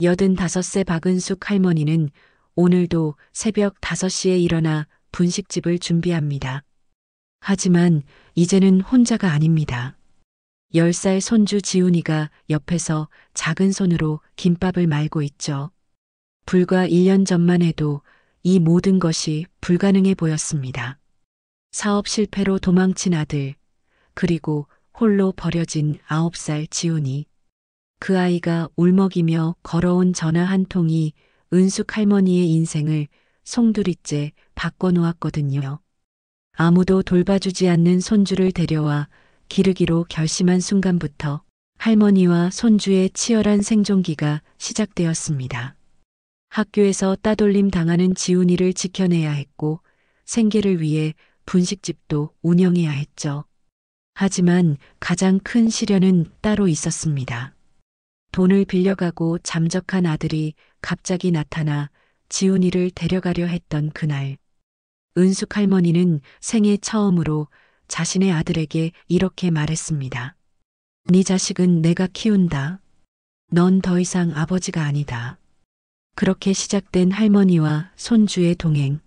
85세 박은숙 할머니는 오늘도 새벽 5시에 일어나 분식집을 준비합니다. 하지만 이제는 혼자가 아닙니다. 10살 손주 지훈이가 옆에서 작은 손으로 김밥을 말고 있죠. 불과 1년 전만 해도 이 모든 것이 불가능해 보였습니다. 사업 실패로 도망친 아들, 그리고 홀로 버려진 9살 지훈이. 그 아이가 울먹이며 걸어온 전화 한 통이 은숙 할머니의 인생을 송두리째 바꿔놓았거든요. 아무도 돌봐주지 않는 손주를 데려와 기르기로 결심한 순간부터 할머니와 손주의 치열한 생존기가 시작되었습니다. 학교에서 따돌림 당하는 지훈이를 지켜내야 했고 생계를 위해 분식집도 운영해야 했죠. 하지만 가장 큰 시련은 따로 있었습니다. 돈을 빌려가고 잠적한 아들이 갑자기 나타나 지훈이를 데려가려 했던 그날. 은숙 할머니는 생애 처음으로 자신의 아들에게 이렇게 말했습니다. 네 자식은 내가 키운다. 넌 더 이상 아버지가 아니다. 그렇게 시작된 할머니와 손주의 동행.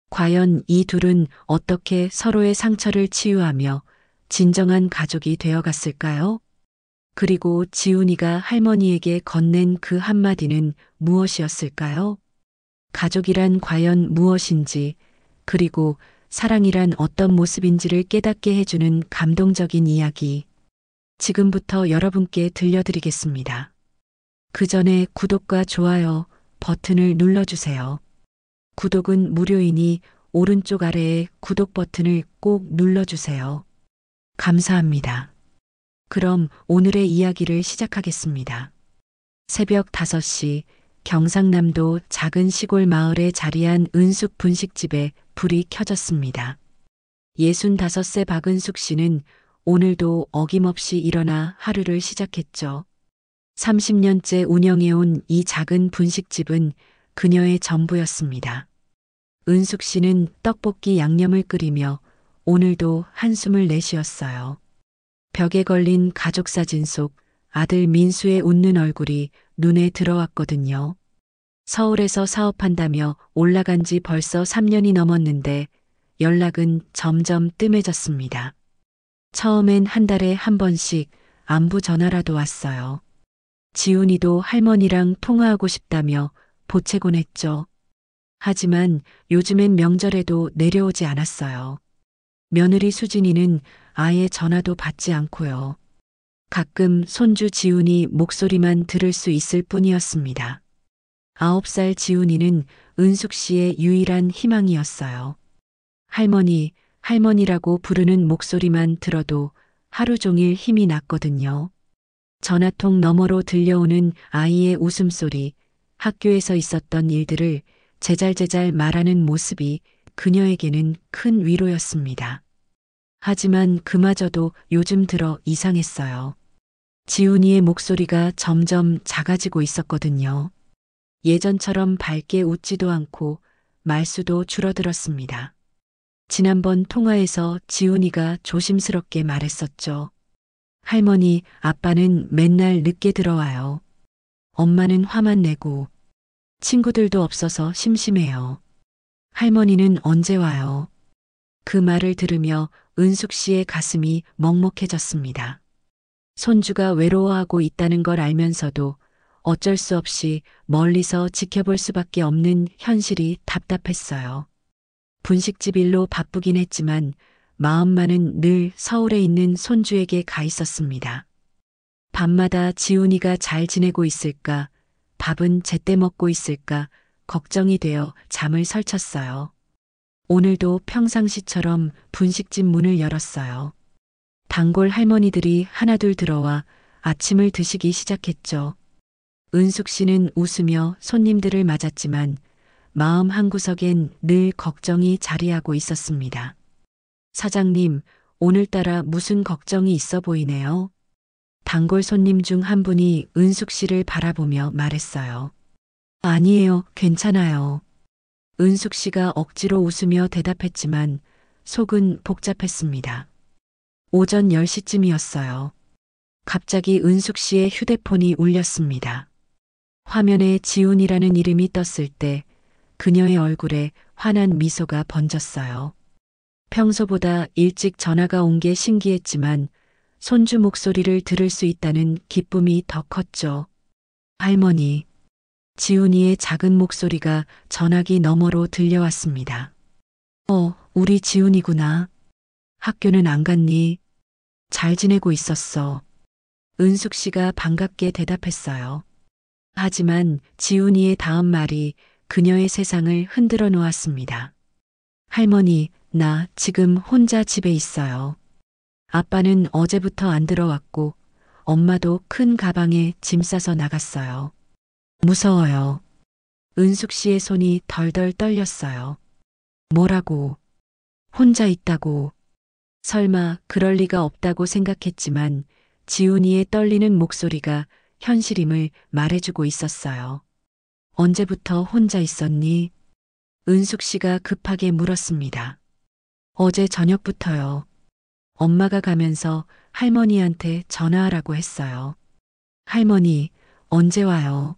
과연 이 둘은 어떻게 서로의 상처를 치유하며 진정한 가족이 되어갔을까요? 그리고 지훈이가 할머니에게 건넨 그 한마디는 무엇이었을까요? 가족이란 과연 무엇인지, 그리고 사랑이란 어떤 모습인지를 깨닫게 해주는 감동적인 이야기. 지금부터 여러분께 들려드리겠습니다. 그 전에 구독과 좋아요 버튼을 눌러주세요. 구독은 무료이니 오른쪽 아래에 구독 버튼을 꼭 눌러주세요. 감사합니다. 그럼 오늘의 이야기를 시작하겠습니다. 새벽 5시 경상남도 작은 시골 마을에 자리한 은숙 분식집에 불이 켜졌습니다. 65세 박은숙 씨는 오늘도 어김없이 일어나 하루를 시작했죠. 30년째 운영해온 이 작은 분식집은 그녀의 전부였습니다. 은숙 씨는 떡볶이 양념을 끓이며 오늘도 한숨을 내쉬었어요. 벽에 걸린 가족 사진 속 아들 민수의 웃는 얼굴이 눈에 들어왔거든요. 서울에서 사업한다며 올라간 지 벌써 3년이 넘었는데 연락은 점점 뜸해졌습니다. 처음엔 한 달에 한 번씩 안부 전화라도 왔어요. 지훈이도 할머니랑 통화하고 싶다며 보채곤 했죠. 하지만 요즘엔 명절에도 내려오지 않았어요. 며느리 수진이는 아예 전화도 받지 않고요. 가끔 손주 지훈이 목소리만 들을 수 있을 뿐이었습니다. 9살 지훈이는 은숙 씨의 유일한 희망이었어요. 할머니, 할머니라고 부르는 목소리만 들어도 하루 종일 힘이 났거든요. 전화통 너머로 들려오는 아이의 웃음소리, 학교에서 있었던 일들을 제잘제잘 말하는 모습이 그녀에게는 큰 위로였습니다. 하지만 그마저도 요즘 들어 이상했어요. 지훈이의 목소리가 점점 작아지고 있었거든요. 예전처럼 밝게 웃지도 않고 말수도 줄어들었습니다. 지난번 통화에서 지훈이가 조심스럽게 말했었죠. 할머니, 아빠는 맨날 늦게 들어와요. 엄마는 화만 내고 친구들도 없어서 심심해요. 할머니는 언제 와요? 그 말을 들으며 은숙 씨의 가슴이 먹먹해졌습니다. 손주가 외로워하고 있다는 걸 알면서도 어쩔 수 없이 멀리서 지켜볼 수밖에 없는 현실이 답답했어요. 분식집 일로 바쁘긴 했지만 마음만은 늘 서울에 있는 손주에게 가 있었습니다. 밤마다 지훈이가 잘 지내고 있을까, 밥은 제때 먹고 있을까 걱정이 되어 잠을 설쳤어요. 오늘도 평상시처럼 분식집 문을 열었어요. 단골 할머니들이 하나둘 들어와 아침을 드시기 시작했죠. 은숙 씨는 웃으며 손님들을 맞았지만 마음 한구석엔 늘 걱정이 자리하고 있었습니다. 사장님, 오늘따라 무슨 걱정이 있어 보이네요. 단골 손님 중 한 분이 은숙 씨를 바라보며 말했어요. 아니에요, 괜찮아요. 은숙 씨가 억지로 웃으며 대답했지만 속은 복잡했습니다. 오전 10시쯤이었어요. 갑자기 은숙 씨의 휴대폰이 울렸습니다. 화면에 지훈이라는 이름이 떴을 때 그녀의 얼굴에 환한 미소가 번졌어요. 평소보다 일찍 전화가 온 게 신기했지만 손주 목소리를 들을 수 있다는 기쁨이 더 컸죠. 할머니, 지훈이의 작은 목소리가 전화기 너머로 들려왔습니다. 우리 지훈이구나. 학교는 안 갔니? 잘 지내고 있었어. 은숙 씨가 반갑게 대답했어요. 하지만 지훈이의 다음 말이 그녀의 세상을 흔들어 놓았습니다. 할머니, 나 지금 혼자 집에 있어요. 아빠는 어제부터 안 들어왔고 엄마도 큰 가방에 짐 싸서 나갔어요. 무서워요. 은숙 씨의 손이 덜덜 떨렸어요. 뭐라고? 혼자 있다고. 설마 그럴 리가 없다고 생각했지만 지훈이의 떨리는 목소리가 현실임을 말해주고 있었어요. 언제부터 혼자 있었니? 은숙 씨가 급하게 물었습니다. 어제 저녁부터요. 엄마가 가면서 할머니한테 전화하라고 했어요. 할머니, 언제 와요?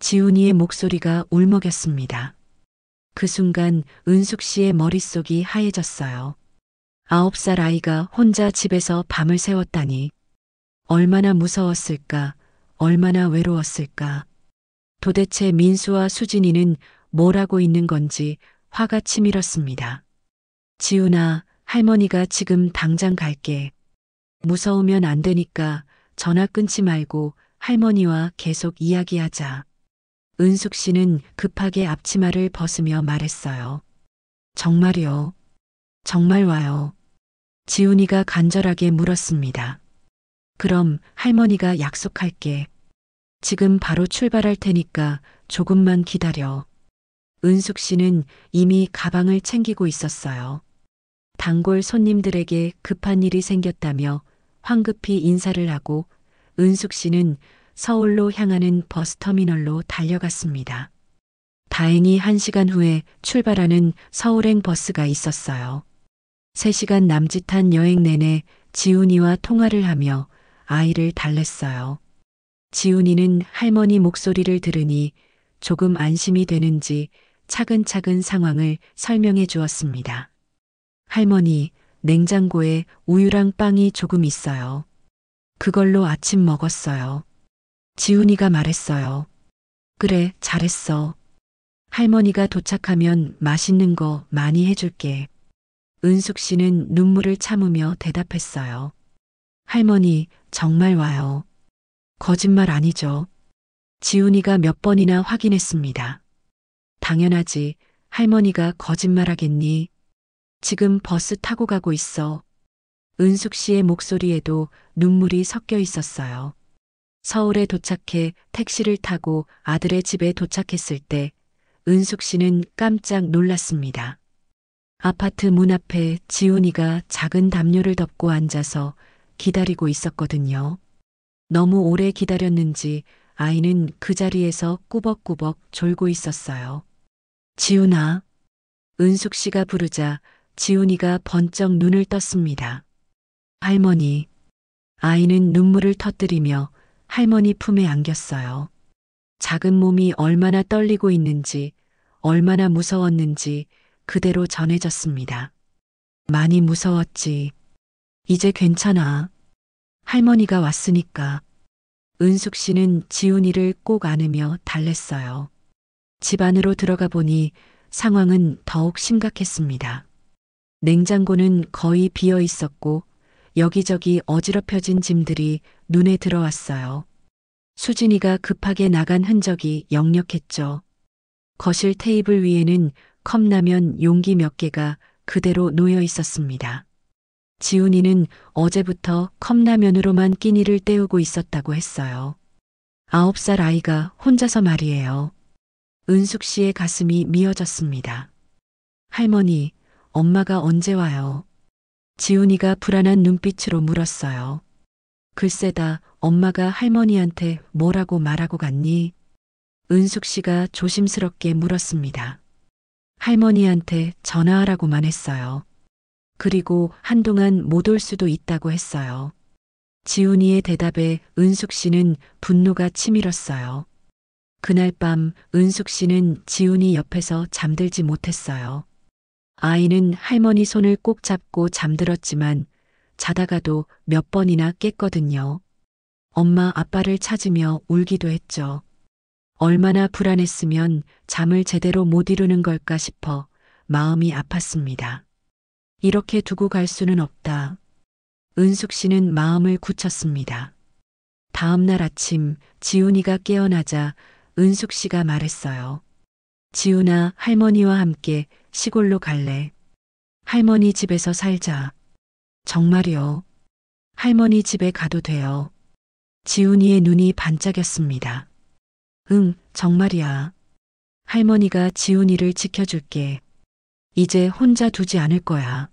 지훈이의 목소리가 울먹였습니다. 그 순간 은숙 씨의 머릿속이 하얘졌어요. 9살 아이가 혼자 집에서 밤을 새웠다니. 얼마나 무서웠을까, 얼마나 외로웠을까. 도대체 민수와 수진이는 뭘 하고 있는 건지 화가 치밀었습니다. 지훈아, 할머니가 지금 당장 갈게. 무서우면 안 되니까 전화 끊지 말고 할머니와 계속 이야기하자. 은숙 씨는 급하게 앞치마를 벗으며 말했어요. 정말요? 정말 와요. 지훈이가 간절하게 물었습니다. 그럼 할머니가 약속할게. 지금 바로 출발할 테니까 조금만 기다려. 은숙 씨는 이미 가방을 챙기고 있었어요. 단골 손님들에게 급한 일이 생겼다며 황급히 인사를 하고 은숙 씨는 서울로 향하는 버스터미널로 달려갔습니다. 다행히 1시간 후에 출발하는 서울행 버스가 있었어요. 3시간 남짓한 여행 내내 지훈이와 통화를 하며 아이를 달랬어요. 지훈이는 할머니 목소리를 들으니 조금 안심이 되는지 차근차근 상황을 설명해 주었습니다. 할머니, 냉장고에 우유랑 빵이 조금 있어요. 그걸로 아침 먹었어요. 지훈이가 말했어요. 그래, 잘했어. 할머니가 도착하면 맛있는 거 많이 해줄게. 은숙 씨는 눈물을 참으며 대답했어요. 할머니, 정말 와요. 거짓말 아니죠? 지훈이가 몇 번이나 확인했습니다. 당연하지. 할머니가 거짓말하겠니? 지금 버스 타고 가고 있어. 은숙 씨의 목소리에도 눈물이 섞여 있었어요. 서울에 도착해 택시를 타고 아들의 집에 도착했을 때 은숙 씨는 깜짝 놀랐습니다. 아파트 문 앞에 지훈이가 작은 담요를 덮고 앉아서 기다리고 있었거든요. 너무 오래 기다렸는지 아이는 그 자리에서 꾸벅꾸벅 졸고 있었어요. 지훈아. 은숙 씨가 부르자 지훈이가 번쩍 눈을 떴습니다. 할머니. 아이는 눈물을 터뜨리며 할머니 품에 안겼어요. 작은 몸이 얼마나 떨리고 있는지, 얼마나 무서웠는지 그대로 전해졌습니다. 많이 무서웠지. 이제 괜찮아. 할머니가 왔으니까. 은숙 씨는 지훈이를 꼭 안으며 달랬어요. 집 안으로 들어가 보니 상황은 더욱 심각했습니다. 냉장고는 거의 비어 있었고 여기저기 어지럽혀진 짐들이 눈에 들어왔어요. 수진이가 급하게 나간 흔적이 역력했죠. 거실 테이블 위에는 컵라면 용기 몇 개가 그대로 놓여 있었습니다. 지훈이는 어제부터 컵라면으로만 끼니를 때우고 있었다고 했어요. 9살 아이가 혼자서 말이에요. 은숙 씨의 가슴이 미어졌습니다. 할머니, 엄마가 언제 와요? 지훈이가 불안한 눈빛으로 물었어요. 글쎄다, 엄마가 할머니한테 뭐라고 말하고 갔니? 은숙 씨가 조심스럽게 물었습니다. 할머니한테 전화하라고만 했어요. 그리고 한동안 못 올 수도 있다고 했어요. 지훈이의 대답에 은숙 씨는 분노가 치밀었어요. 그날 밤 은숙 씨는 지훈이 옆에서 잠들지 못했어요. 아이는 할머니 손을 꼭 잡고 잠들었지만 자다가도 몇 번이나 깼거든요. 엄마 아빠를 찾으며 울기도 했죠. 얼마나 불안했으면 잠을 제대로 못 이루는 걸까 싶어 마음이 아팠습니다. 이렇게 두고 갈 수는 없다. 은숙 씨는 마음을 굳혔습니다. 다음 날 아침 지훈이가 깨어나자 은숙 씨가 말했어요. 지훈아, 할머니와 함께 시골로 갈래. 할머니 집에서 살자. 정말요? 할머니 집에 가도 돼요. 지훈이의 눈이 반짝였습니다. 응, 정말이야. 할머니가 지훈이를 지켜줄게. 이제 혼자 두지 않을 거야.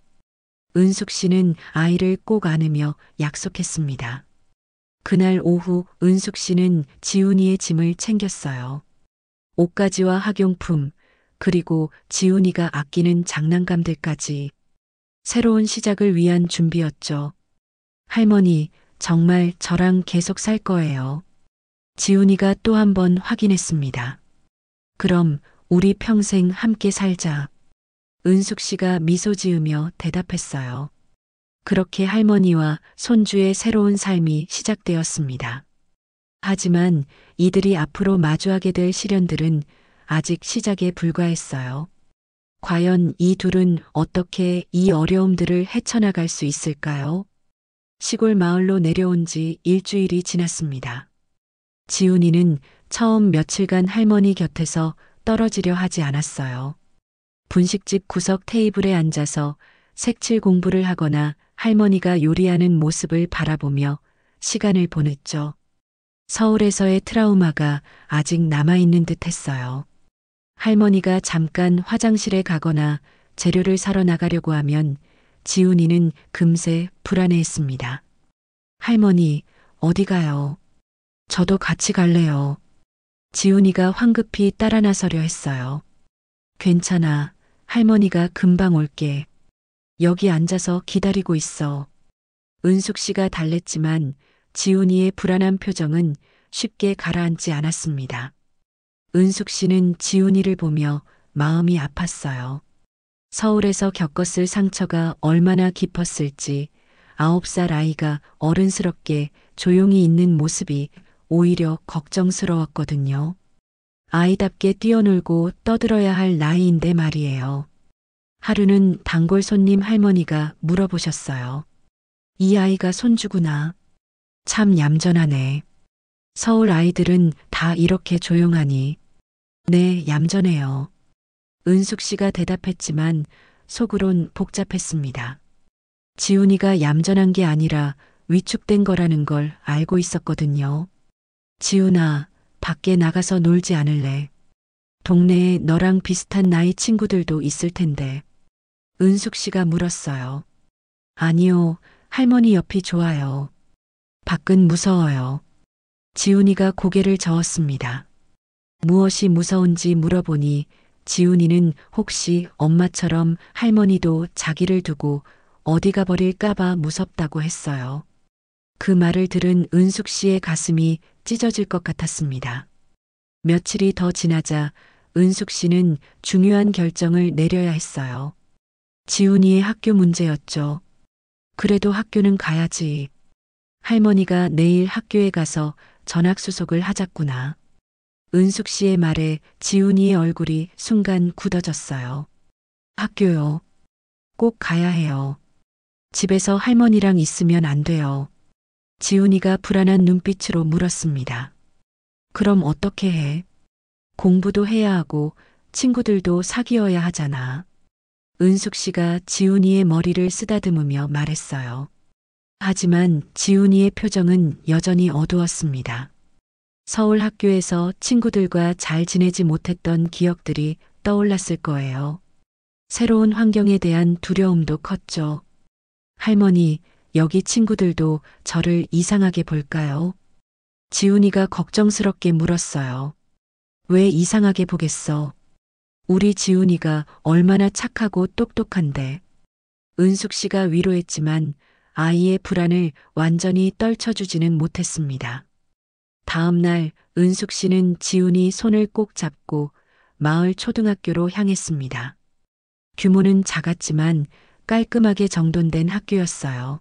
은숙 씨는 아이를 꼭 안으며 약속했습니다. 그날 오후 은숙 씨는 지훈이의 짐을 챙겼어요. 옷가지와 학용품, 그리고 지훈이가 아끼는 장난감들까지. 새로운 시작을 위한 준비였죠. 할머니, 정말 저랑 계속 살 거예요. 지훈이가 또 한 번 확인했습니다. 그럼 우리 평생 함께 살자. 은숙 씨가 미소 지으며 대답했어요. 그렇게 할머니와 손주의 새로운 삶이 시작되었습니다. 하지만 이들이 앞으로 마주하게 될 시련들은 아직 시작에 불과했어요. 과연 이 둘은 어떻게 이 어려움들을 헤쳐나갈 수 있을까요? 시골 마을로 내려온 지 일주일이 지났습니다. 지훈이는 처음 며칠간 할머니 곁에서 떨어지려 하지 않았어요. 분식집 구석 테이블에 앉아서 색칠 공부를 하거나 할머니가 요리하는 모습을 바라보며 시간을 보냈죠. 서울에서의 트라우마가 아직 남아있는 듯 했어요. 할머니가 잠깐 화장실에 가거나 재료를 사러 나가려고 하면 지훈이는 금세 불안해했습니다. 할머니, 어디 가요? 저도 같이 갈래요. 지훈이가 황급히 따라 나서려 했어요. 괜찮아. 할머니가 금방 올게. 여기 앉아서 기다리고 있어. 은숙 씨가 달랬지만 지훈이의 불안한 표정은 쉽게 가라앉지 않았습니다. 은숙 씨는 지훈이를 보며 마음이 아팠어요. 서울에서 겪었을 상처가 얼마나 깊었을지 9살 아이가 어른스럽게 조용히 있는 모습이 오히려 걱정스러웠거든요. 아이답게 뛰어놀고 떠들어야 할 나이인데 말이에요. 하루는 단골 손님 할머니가 물어보셨어요. 이 아이가 손주구나. 참 얌전하네. 서울 아이들은 다 이렇게 조용하니. 네, 얌전해요. 은숙 씨가 대답했지만 속으론 복잡했습니다. 지훈이가 얌전한 게 아니라 위축된 거라는 걸 알고 있었거든요. 지훈아, 밖에 나가서 놀지 않을래? 동네에 너랑 비슷한 나이 친구들도 있을 텐데. 은숙 씨가 물었어요. 아니요, 할머니 옆이 좋아요. 밖은 무서워요. 지훈이가 고개를 저었습니다. 무엇이 무서운지 물어보니 지훈이는 혹시 엄마처럼 할머니도 자기를 두고 어디 가버릴까봐 무섭다고 했어요. 그 말을 들은 은숙 씨의 가슴이 찢어질 것 같았습니다. 며칠이 더 지나자 은숙 씨는 중요한 결정을 내려야 했어요. 지훈이의 학교 문제였죠. 그래도 학교는 가야지. 할머니가 내일 학교에 가서 전학수속을 하자꾸나. 은숙 씨의 말에 지훈이의 얼굴이 순간 굳어졌어요. 학교요. 꼭 가야 해요. 집에서 할머니랑 있으면 안 돼요. 지훈이가 불안한 눈빛으로 물었습니다. 그럼 어떻게 해? 공부도 해야 하고 친구들도 사귀어야 하잖아. 은숙 씨가 지훈이의 머리를 쓰다듬으며 말했어요. 하지만 지훈이의 표정은 여전히 어두웠습니다. 서울 학교에서 친구들과 잘 지내지 못했던 기억들이 떠올랐을 거예요. 새로운 환경에 대한 두려움도 컸죠. 할머니, 여기 친구들도 저를 이상하게 볼까요? 지훈이가 걱정스럽게 물었어요. 왜 이상하게 보겠어? 우리 지훈이가 얼마나 착하고 똑똑한데. 은숙 씨가 위로했지만 아이의 불안을 완전히 떨쳐주지는 못했습니다. 다음 날 은숙 씨는 지훈이 손을 꼭 잡고 마을 초등학교로 향했습니다. 규모는 작았지만 깔끔하게 정돈된 학교였어요.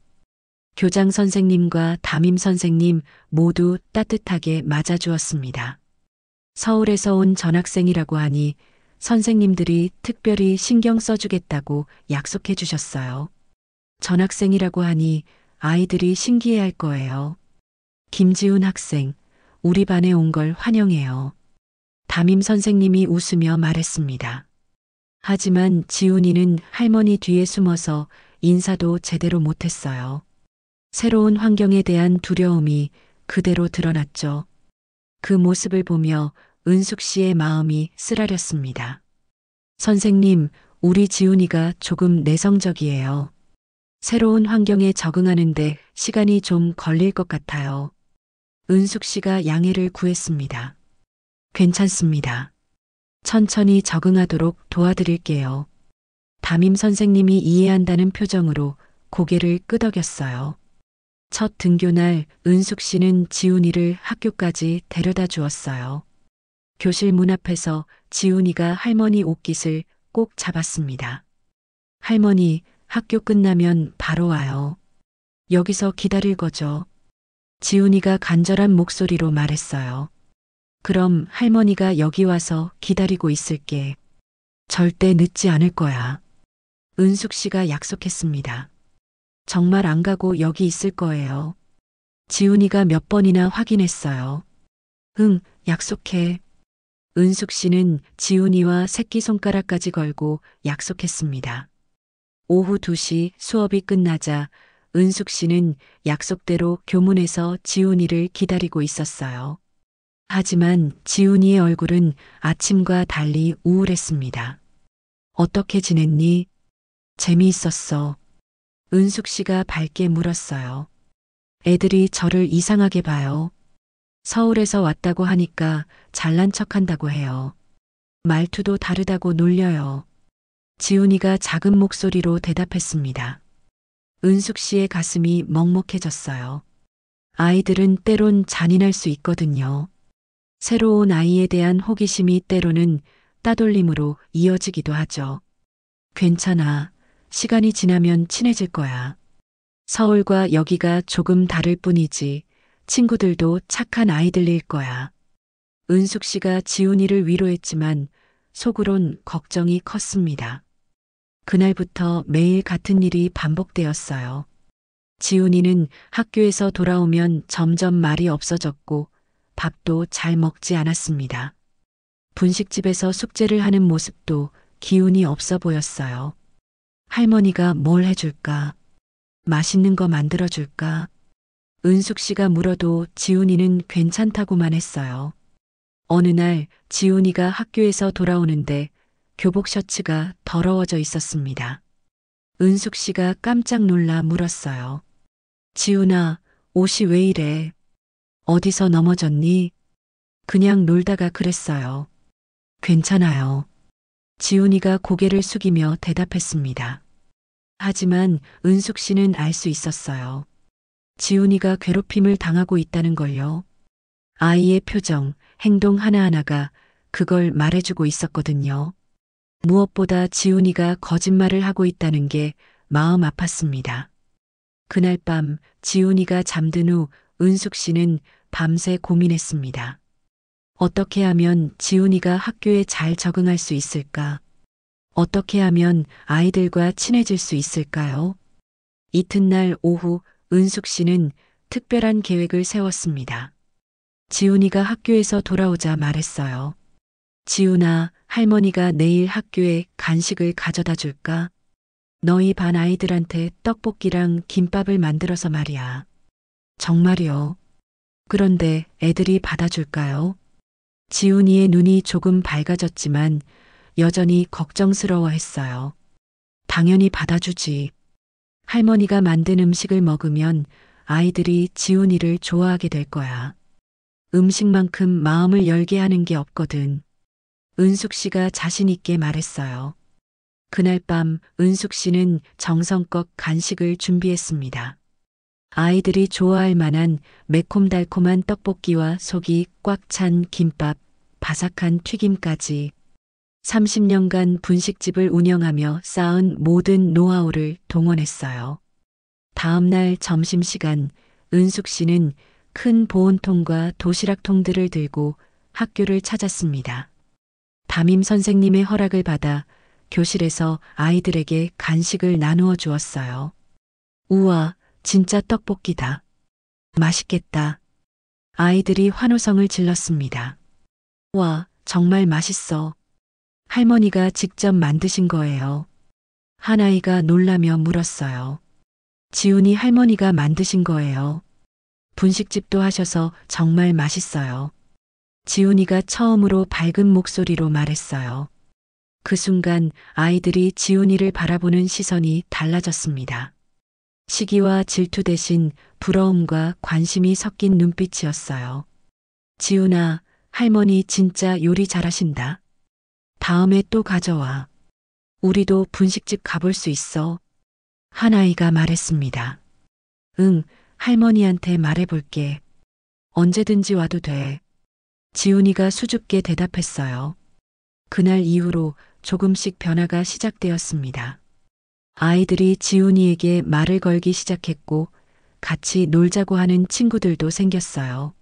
교장 선생님과 담임 선생님 모두 따뜻하게 맞아주었습니다. 서울에서 온 전학생이라고 하니 선생님들이 특별히 신경 써주겠다고 약속해 주셨어요. 전학생이라고 하니 아이들이 신기해할 거예요. 김지훈 학생, 우리 반에 온 걸 환영해요. 담임 선생님이 웃으며 말했습니다. 하지만 지훈이는 할머니 뒤에 숨어서 인사도 제대로 못했어요. 새로운 환경에 대한 두려움이 그대로 드러났죠. 그 모습을 보며 은숙 씨의 마음이 쓰라렸습니다. 선생님, 우리 지훈이가 조금 내성적이에요. 새로운 환경에 적응하는데 시간이 좀 걸릴 것 같아요. 은숙 씨가 양해를 구했습니다. 괜찮습니다. 천천히 적응하도록 도와드릴게요. 담임 선생님이 이해한다는 표정으로 고개를 끄덕였어요. 첫 등교날 은숙 씨는 지훈이를 학교까지 데려다 주었어요. 교실 문 앞에서 지훈이가 할머니 옷깃을 꼭 잡았습니다. 할머니, 학교 끝나면 바로 와요. 여기서 기다릴 거죠. 지훈이가 간절한 목소리로 말했어요. 그럼 할머니가 여기 와서 기다리고 있을게. 절대 늦지 않을 거야. 은숙 씨가 약속했습니다. 정말 안 가고 여기 있을 거예요. 지훈이가 몇 번이나 확인했어요. 응, 약속해. 은숙 씨는 지훈이와 새끼손가락까지 걸고 약속했습니다. 오후 2시 수업이 끝나자 은숙 씨는 약속대로 교문에서 지훈이를 기다리고 있었어요. 하지만 지훈이의 얼굴은 아침과 달리 우울했습니다. 어떻게 지냈니? 재미있었어. 은숙 씨가 밝게 물었어요. 애들이 저를 이상하게 봐요. 서울에서 왔다고 하니까 잘난 척한다고 해요. 말투도 다르다고 놀려요. 지훈이가 작은 목소리로 대답했습니다. 은숙 씨의 가슴이 먹먹해졌어요. 아이들은 때론 잔인할 수 있거든요. 새로운 아이에 대한 호기심이 때로는 따돌림으로 이어지기도 하죠. 괜찮아. 시간이 지나면 친해질 거야. 서울과 여기가 조금 다를 뿐이지 친구들도 착한 아이들일 거야. 은숙 씨가 지훈이를 위로했지만 속으론 걱정이 컸습니다. 그날부터 매일 같은 일이 반복되었어요. 지훈이는 학교에서 돌아오면 점점 말이 없어졌고 밥도 잘 먹지 않았습니다. 분식집에서 숙제를 하는 모습도 기운이 없어 보였어요. 할머니가 뭘 해줄까? 맛있는 거 만들어줄까? 은숙 씨가 물어도 지훈이는 괜찮다고만 했어요. 어느 날 지훈이가 학교에서 돌아오는데 교복 셔츠가 더러워져 있었습니다. 은숙 씨가 깜짝 놀라 물었어요. 지훈아, 옷이 왜 이래? 어디서 넘어졌니? 그냥 놀다가 그랬어요. 괜찮아요. 지훈이가 고개를 숙이며 대답했습니다. 하지만 은숙 씨는 알 수 있었어요. 지훈이가 괴롭힘을 당하고 있다는 걸요. 아이의 표정, 행동 하나하나가 그걸 말해주고 있었거든요. 무엇보다 지훈이가 거짓말을 하고 있다는 게 마음 아팠습니다. 그날 밤 지훈이가 잠든 후 은숙 씨는 밤새 고민했습니다. 어떻게 하면 지훈이가 학교에 잘 적응할 수 있을까? 어떻게 하면 아이들과 친해질 수 있을까요? 이튿날 오후 은숙 씨는 특별한 계획을 세웠습니다. 지훈이가 학교에서 돌아오자 말했어요. 지훈아, 할머니가 내일 학교에 간식을 가져다 줄까? 너희 반 아이들한테 떡볶이랑 김밥을 만들어서 말이야. 정말요? 그런데 애들이 받아줄까요? 지훈이의 눈이 조금 밝아졌지만 여전히 걱정스러워 했어요. 당연히 받아주지. 할머니가 만든 음식을 먹으면 아이들이 지훈이를 좋아하게 될 거야. 음식만큼 마음을 열게 하는 게 없거든. 은숙 씨가 자신 있게 말했어요. 그날 밤 은숙 씨는 정성껏 간식을 준비했습니다. 아이들이 좋아할 만한 매콤달콤한 떡볶이와 속이 꽉 찬 김밥, 바삭한 튀김까지 30년간 분식집을 운영하며 쌓은 모든 노하우를 동원했어요. 다음 날 점심시간 은숙 씨는 큰 보온통과 도시락통들을 들고 학교를 찾았습니다. 담임 선생님의 허락을 받아 교실에서 아이들에게 간식을 나누어 주었어요. 우와, 진짜 떡볶이다. 맛있겠다. 아이들이 환호성을 질렀습니다. 와, 정말 맛있어. 할머니가 직접 만드신 거예요. 한 아이가 놀라며 물었어요. 지훈이 할머니가 만드신 거예요. 분식집도 하셔서 정말 맛있어요. 지훈이가 처음으로 밝은 목소리로 말했어요. 그 순간 아이들이 지훈이를 바라보는 시선이 달라졌습니다. 시기와 질투 대신 부러움과 관심이 섞인 눈빛이었어요. 지훈아, 할머니 진짜 요리 잘하신다. 다음에 또 가져와. 우리도 분식집 가볼 수 있어. 한 아이가 말했습니다. 응, 할머니한테 말해볼게. 언제든지 와도 돼. 지훈이가 수줍게 대답했어요. 그날 이후로 조금씩 변화가 시작되었습니다. 아이들이 지훈이에게 말을 걸기 시작했고 같이 놀자고 하는 친구들도 생겼어요.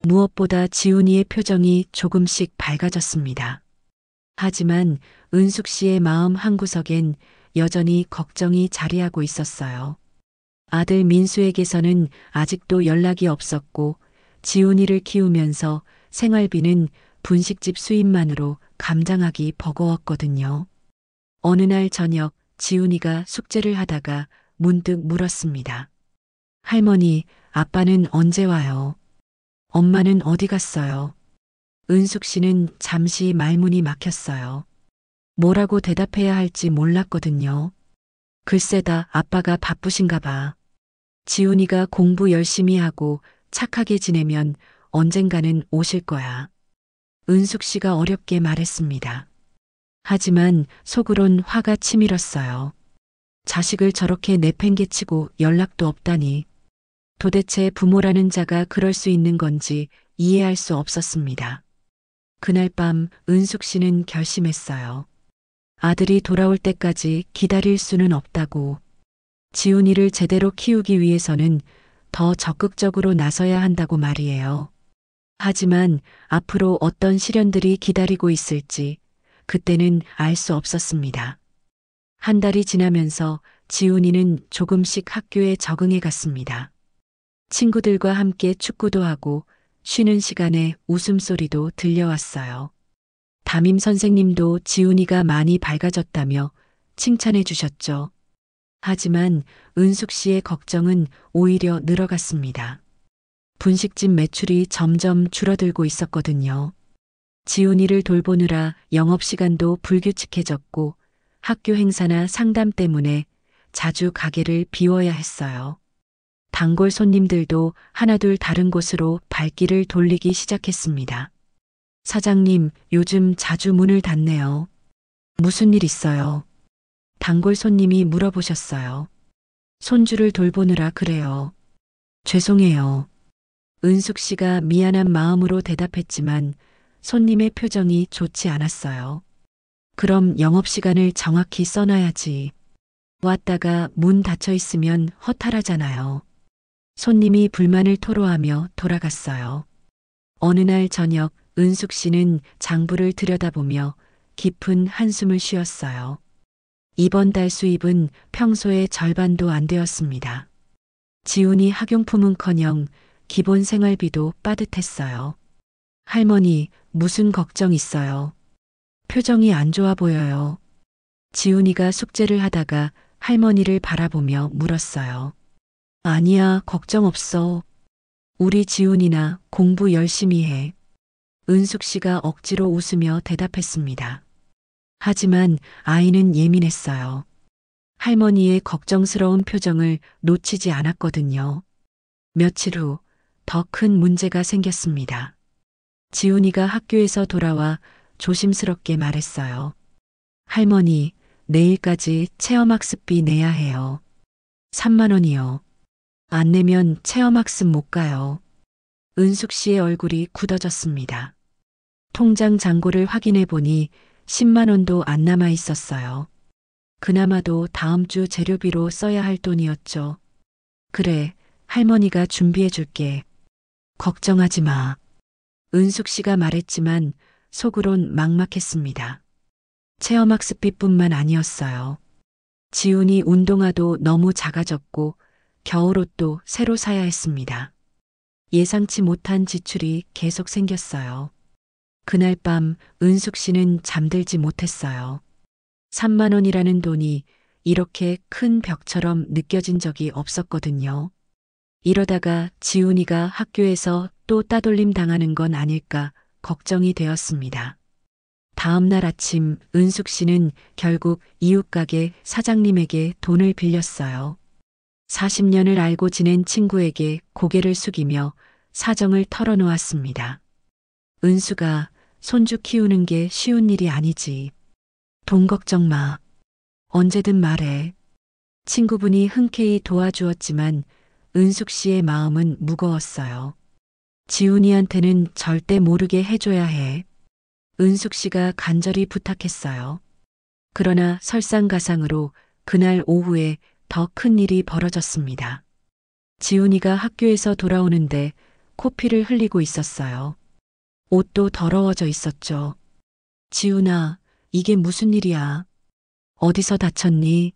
무엇보다 지훈이의 표정이 조금씩 밝아졌습니다. 하지만 은숙 씨의 마음 한구석엔 여전히 걱정이 자리하고 있었어요. 아들 민수에게서는 아직도 연락이 없었고 지훈이를 키우면서 생활비는 분식집 수입만으로 감당하기 버거웠거든요. 어느 날 저녁 지훈이가 숙제를 하다가 문득 물었습니다. 할머니, 아빠는 언제 와요? 엄마는 어디 갔어요? 은숙 씨는 잠시 말문이 막혔어요. 뭐라고 대답해야 할지 몰랐거든요. 글쎄다, 아빠가 바쁘신가 봐. 지훈이가 공부 열심히 하고 착하게 지내면 언젠가는 오실 거야. 은숙 씨가 어렵게 말했습니다. 하지만 속으론 화가 치밀었어요. 자식을 저렇게 내팽개치고 연락도 없다니. 도대체 부모라는 자가 그럴 수 있는 건지 이해할 수 없었습니다. 그날 밤 은숙 씨는 결심했어요. 아들이 돌아올 때까지 기다릴 수는 없다고. 지훈이를 제대로 키우기 위해서는 더 적극적으로 나서야 한다고 말이에요. 하지만 앞으로 어떤 시련들이 기다리고 있을지 그때는 알 수 없었습니다. 한 달이 지나면서 지훈이는 조금씩 학교에 적응해 갔습니다. 친구들과 함께 축구도 하고 쉬는 시간에 웃음소리도 들려왔어요. 담임 선생님도 지훈이가 많이 밝아졌다며 칭찬해 주셨죠. 하지만 은숙 씨의 걱정은 오히려 늘어갔습니다. 분식집 매출이 점점 줄어들고 있었거든요. 지훈이를 돌보느라 영업시간도 불규칙해졌고 학교 행사나 상담 때문에 자주 가게를 비워야 했어요. 단골 손님들도 하나둘 다른 곳으로 발길을 돌리기 시작했습니다. 사장님, 요즘 자주 문을 닫네요. 무슨 일 있어요? 단골 손님이 물어보셨어요. 손주를 돌보느라 그래요. 죄송해요. 은숙 씨가 미안한 마음으로 대답했지만 손님의 표정이 좋지 않았어요. 그럼 영업시간을 정확히 써놔야지. 왔다가 문 닫혀 있으면 허탈하잖아요. 손님이 불만을 토로하며 돌아갔어요. 어느 날 저녁 은숙 씨는 장부를 들여다보며 깊은 한숨을 쉬었어요. 이번 달 수입은 평소의 절반도 안 되었습니다. 지훈이 학용품은커녕 기본 생활비도 빠듯했어요. 할머니, 무슨 걱정 있어요? 표정이 안 좋아 보여요. 지훈이가 숙제를 하다가 할머니를 바라보며 물었어요. 아니야, 걱정 없어. 우리 지훈이나 공부 열심히 해. 은숙 씨가 억지로 웃으며 대답했습니다. 하지만 아이는 예민했어요. 할머니의 걱정스러운 표정을 놓치지 않았거든요. 며칠 후 더 큰 문제가 생겼습니다. 지훈이가 학교에서 돌아와 조심스럽게 말했어요. 할머니, 내일까지 체험학습비 내야 해요. 3만 원이요. 안 내면 체험학습 못 가요. 은숙 씨의 얼굴이 굳어졌습니다. 통장 잔고를 확인해 보니 10만 원도 안 남아 있었어요. 그나마도 다음 주 재료비로 써야 할 돈이었죠. 그래, 할머니가 준비해 줄게. 걱정하지 마. 은숙 씨가 말했지만 속으론 막막했습니다. 체험학습비뿐만 아니었어요. 지훈이 운동화도 너무 작아졌고 겨울옷도 새로 사야 했습니다. 예상치 못한 지출이 계속 생겼어요. 그날 밤 은숙 씨는 잠들지 못했어요. 3만 원이라는 돈이 이렇게 큰 벽처럼 느껴진 적이 없었거든요. 이러다가 지훈이가 학교에서 또 따돌림 당하는 건 아닐까 걱정이 되었습니다. 다음 날 아침 은숙 씨는 결국 이웃가게 사장님에게 돈을 빌렸어요. 40년을 알고 지낸 친구에게 고개를 숙이며 사정을 털어놓았습니다. 은수가 손주 키우는 게 쉬운 일이 아니지. 돈 걱정 마. 언제든 말해. 친구분이 흔쾌히 도와주었지만 은숙 씨의 마음은 무거웠어요. 지훈이한테는 절대 모르게 해줘야 해. 은숙 씨가 간절히 부탁했어요. 그러나 설상가상으로 그날 오후에 더 큰 일이 벌어졌습니다. 지훈이가 학교에서 돌아오는데 코피를 흘리고 있었어요. 옷도 더러워져 있었죠. 지훈아, 이게 무슨 일이야? 어디서 다쳤니?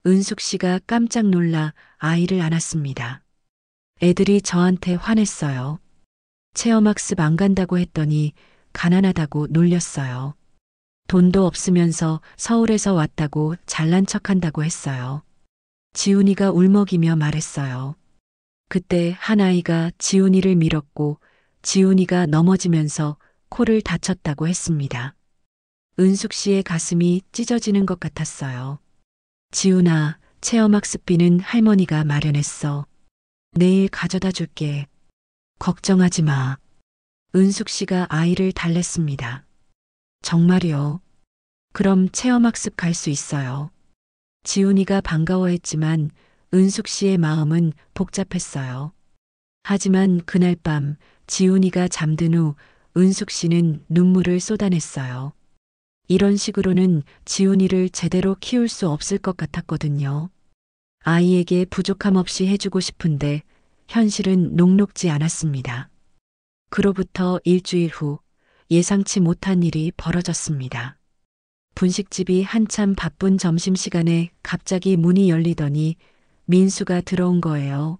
은숙 씨가 깜짝 놀라 아이를 안았습니다. 애들이 저한테 화냈어요. 체험학습 안 간다고 했더니 가난하다고 놀렸어요. 돈도 없으면서 서울에서 왔다고 잘난 척한다고 했어요. 지훈이가 울먹이며 말했어요. 그때 한 아이가 지훈이를 밀었고 지훈이가 넘어지면서 코를 다쳤다고 했습니다. 은숙 씨의 가슴이 찢어지는 것 같았어요. 지훈아, 체험학습비는 할머니가 마련했어. 내일 가져다 줄게. 걱정하지 마. 은숙 씨가 아이를 달랬습니다. 정말요? 그럼 체험학습 갈 수 있어요. 지훈이가 반가워했지만 은숙 씨의 마음은 복잡했어요. 하지만 그날 밤 지훈이가 잠든 후 은숙 씨는 눈물을 쏟아냈어요. 이런 식으로는 지훈이를 제대로 키울 수 없을 것 같았거든요. 아이에게 부족함 없이 해주고 싶은데 현실은 녹록지 않았습니다. 그로부터 일주일 후 예상치 못한 일이 벌어졌습니다. 분식집이 한참 바쁜 점심시간에 갑자기 문이 열리더니 민수가 들어온 거예요.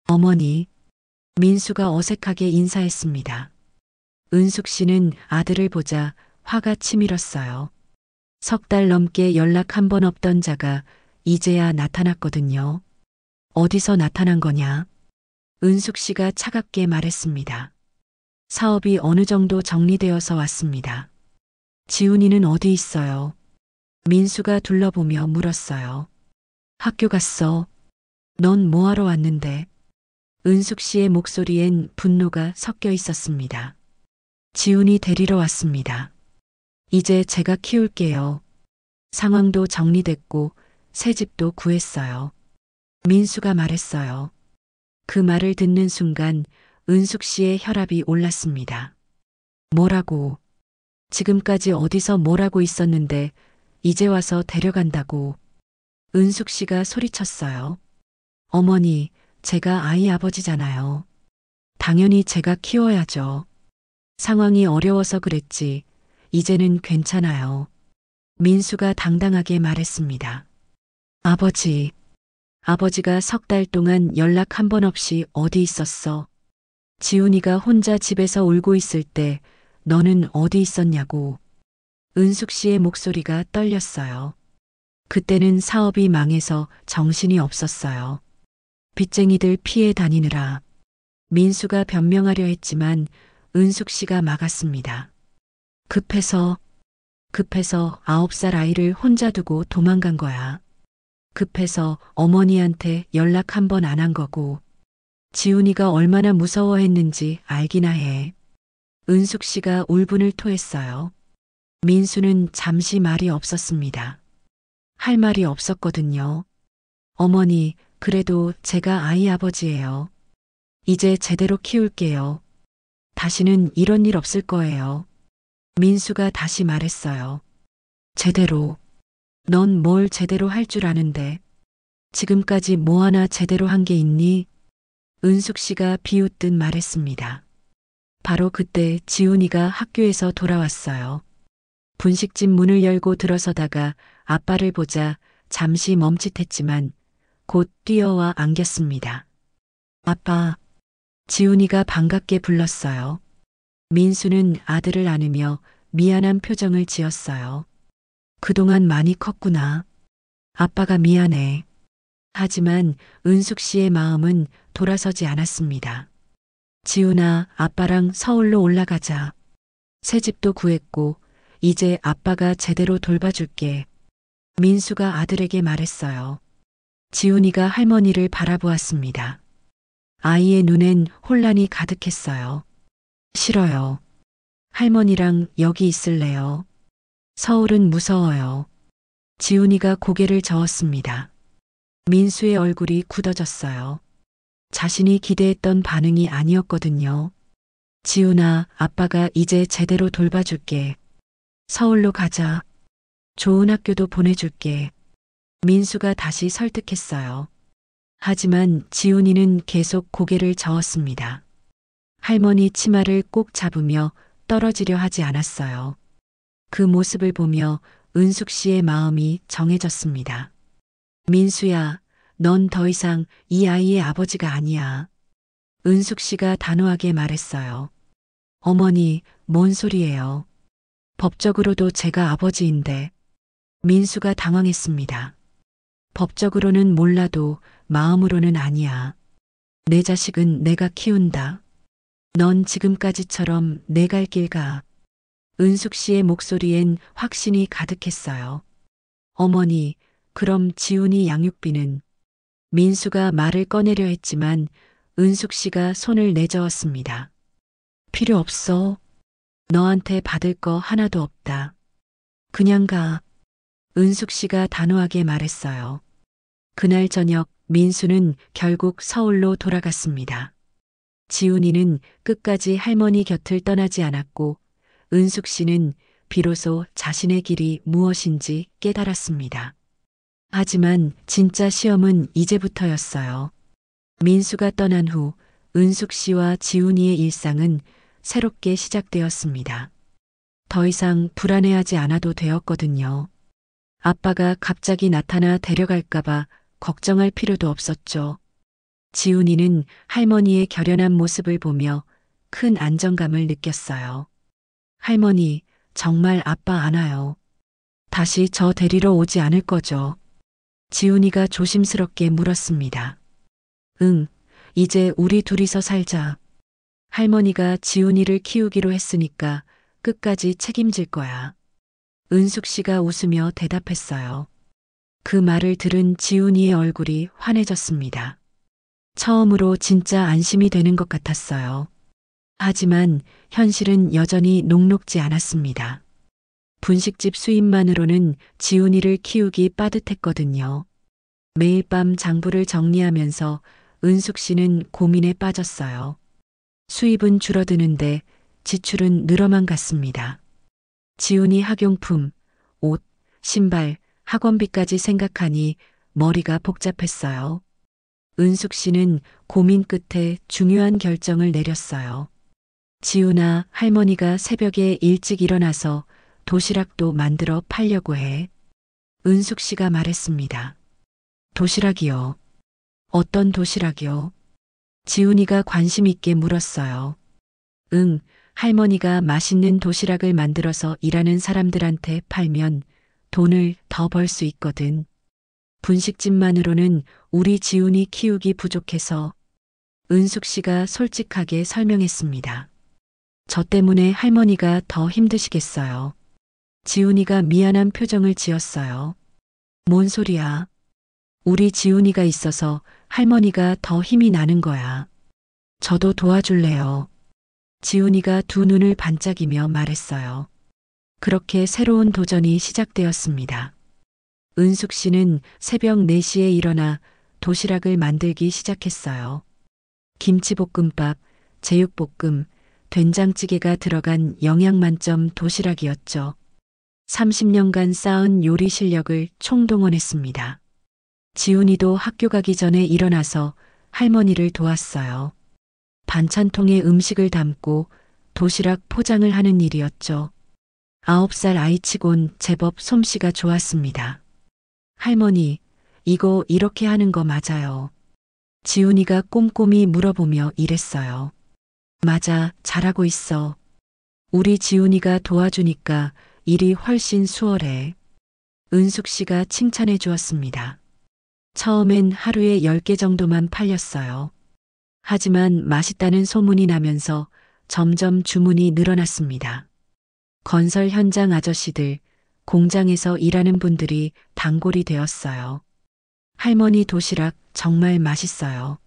어머니. 민수가 어색하게 인사했습니다. 은숙 씨는 아들을 보자 화가 치밀었어요. 3달 넘게 연락 한 번 없던 자가 이제야 나타났거든요. 어디서 나타난 거냐? 은숙 씨가 차갑게 말했습니다. 사업이 어느 정도 정리되어서 왔습니다. 지훈이는 어디 있어요? 민수가 둘러보며 물었어요. 학교 갔어. 넌 뭐하러 왔는데? 은숙 씨의 목소리엔 분노가 섞여 있었습니다. 지훈이 데리러 왔습니다. 이제 제가 키울게요. 상황도 정리됐고 새 집도 구했어요. 민수가 말했어요. 그 말을 듣는 순간 은숙 씨의 혈압이 올랐습니다. 뭐라고? 지금까지 어디서 뭐라고 있었는데 이제 와서 데려간다고. 은숙 씨가 소리쳤어요. 어머니, 제가 아이 아버지잖아요. 당연히 제가 키워야죠. 상황이 어려워서 그랬지. 이제는 괜찮아요. 민수가 당당하게 말했습니다. 아버지. 아버지가 3달 동안 연락 한 번 없이 어디 있었어? 지훈이가 혼자 집에서 울고 있을 때 너는 어디 있었냐고. 은숙 씨의 목소리가 떨렸어요. 그때는 사업이 망해서 정신이 없었어요. 빚쟁이들 피해 다니느라. 민수가 변명하려 했지만 은숙 씨가 막았습니다. 급해서 9살 아이를 혼자 두고 도망간 거야. 급해서 어머니한테 연락 한 번 안 한 거고. 지훈이가 얼마나 무서워했는지 알기나 해. 은숙 씨가 울분을 토했어요. 민수는 잠시 말이 없었습니다. 할 말이 없었거든요. 어머니, 그래도 제가 아이 아버지예요. 이제 제대로 키울게요. 다시는 이런 일 없을 거예요. 민수가 다시 말했어요. 제대로. 넌 뭘 제대로 할 줄 아는데. 지금까지 뭐 하나 제대로 한 게 있니? 은숙 씨가 비웃듯 말했습니다. 바로 그때 지훈이가 학교에서 돌아왔어요. 분식집 문을 열고 들어서다가 아빠를 보자 잠시 멈칫했지만 곧 뛰어와 안겼습니다. 아빠. 지훈이가 반갑게 불렀어요. 민수는 아들을 안으며 미안한 표정을 지었어요. 그동안 많이 컸구나. 아빠가 미안해. 하지만 은숙 씨의 마음은 돌아서지 않았습니다. 지훈아, 아빠랑 서울로 올라가자. 새 집도 구했고 이제 아빠가 제대로 돌봐줄게. 민수가 아들에게 말했어요. 지훈이가 할머니를 바라보았습니다. 아이의 눈엔 혼란이 가득했어요. 싫어요. 할머니랑 여기 있을래요. 서울은 무서워요. 지훈이가 고개를 저었습니다. 민수의 얼굴이 굳어졌어요. 자신이 기대했던 반응이 아니었거든요. 지훈아, 아빠가 이제 제대로 돌봐줄게. 서울로 가자. 좋은 학교도 보내줄게. 민수가 다시 설득했어요. 하지만 지훈이는 계속 고개를 저었습니다. 할머니 치마를 꼭 잡으며 떨어지려 하지 않았어요. 그 모습을 보며 은숙 씨의 마음이 정해졌습니다. 민수야, 넌 더 이상 이 아이의 아버지가 아니야. 은숙 씨가 단호하게 말했어요. 어머니, 뭔 소리예요? 법적으로도 제가 아버지인데. 민수가 당황했습니다. 법적으로는 몰라도 마음으로는 아니야. 내 자식은 내가 키운다. 넌 지금까지처럼 내 갈 길 가. 은숙 씨의 목소리엔 확신이 가득했어요. 어머니, 그럼 지훈이 양육비는? 민수가 말을 꺼내려 했지만 은숙 씨가 손을 내저었습니다. 필요 없어. 너한테 받을 거 하나도 없다. 그냥 가. 은숙 씨가 단호하게 말했어요. 그날 저녁 민수는 결국 서울로 돌아갔습니다. 지훈이는 끝까지 할머니 곁을 떠나지 않았고 은숙 씨는 비로소 자신의 길이 무엇인지 깨달았습니다. 하지만 진짜 시험은 이제부터였어요. 민수가 떠난 후 은숙 씨와 지훈이의 일상은 새롭게 시작되었습니다. 더 이상 불안해하지 않아도 되었거든요. 아빠가 갑자기 나타나 데려갈까봐 걱정할 필요도 없었죠. 지훈이는 할머니의 결연한 모습을 보며 큰 안정감을 느꼈어요. 할머니, 정말 아빠 안아요. 다시 저 데리러 오지 않을 거죠? 지훈이가 조심스럽게 물었습니다. 응, 이제 우리 둘이서 살자. 할머니가 지훈이를 키우기로 했으니까 끝까지 책임질 거야. 은숙 씨가 웃으며 대답했어요. 그 말을 들은 지훈이의 얼굴이 환해졌습니다. 처음으로 진짜 안심이 되는 것 같았어요. 하지만 현실은 여전히 녹록지 않았습니다. 분식집 수입만으로는 지훈이를 키우기 빠듯했거든요. 매일 밤 장부를 정리하면서 은숙 씨는 고민에 빠졌어요. 수입은 줄어드는데 지출은 늘어만 갔습니다. 지훈이 학용품, 옷, 신발, 학원비까지 생각하니 머리가 복잡했어요. 은숙 씨는 고민 끝에 중요한 결정을 내렸어요. 지훈아, 할머니가 새벽에 일찍 일어나서 도시락도 만들어 팔려고 해. 은숙 씨가 말했습니다. 도시락이요? 어떤 도시락이요? 지훈이가 관심 있게 물었어요. 응, 할머니가 맛있는 도시락을 만들어서 일하는 사람들한테 팔면 돈을 더 벌 수 있거든. 분식집만으로는 우리 지훈이 키우기 부족해서. 은숙 씨가 솔직하게 설명했습니다. 저 때문에 할머니가 더 힘드시겠어요. 지훈이가 미안한 표정을 지었어요. 뭔 소리야? 우리 지훈이가 있어서 할머니가 더 힘이 나는 거야. 저도 도와줄래요. 지훈이가 두 눈을 반짝이며 말했어요. 그렇게 새로운 도전이 시작되었습니다. 은숙 씨는 새벽 4시에 일어나 도시락을 만들기 시작했어요. 김치볶음밥, 제육볶음, 된장찌개가 들어간 영양 만점 도시락이었죠. 30년간 쌓은 요리 실력을 총동원했습니다. 지훈이도 학교 가기 전에 일어나서 할머니를 도왔어요. 반찬통에 음식을 담고 도시락 포장을 하는 일이었죠. 9살 아이치곤 제법 솜씨가 좋았습니다. 할머니, 이거 이렇게 하는 거 맞아요. 지훈이가 꼼꼼히 물어보며 일했어요. 맞아, 잘하고 있어. 우리 지훈이가 도와주니까 일이 훨씬 수월해. 은숙 씨가 칭찬해 주었습니다. 처음엔 하루에 10개 정도만 팔렸어요. 하지만 맛있다는 소문이 나면서 점점 주문이 늘어났습니다. 건설 현장 아저씨들, 공장에서 일하는 분들이 단골이 되었어요. 할머니 도시락 정말 맛있어요.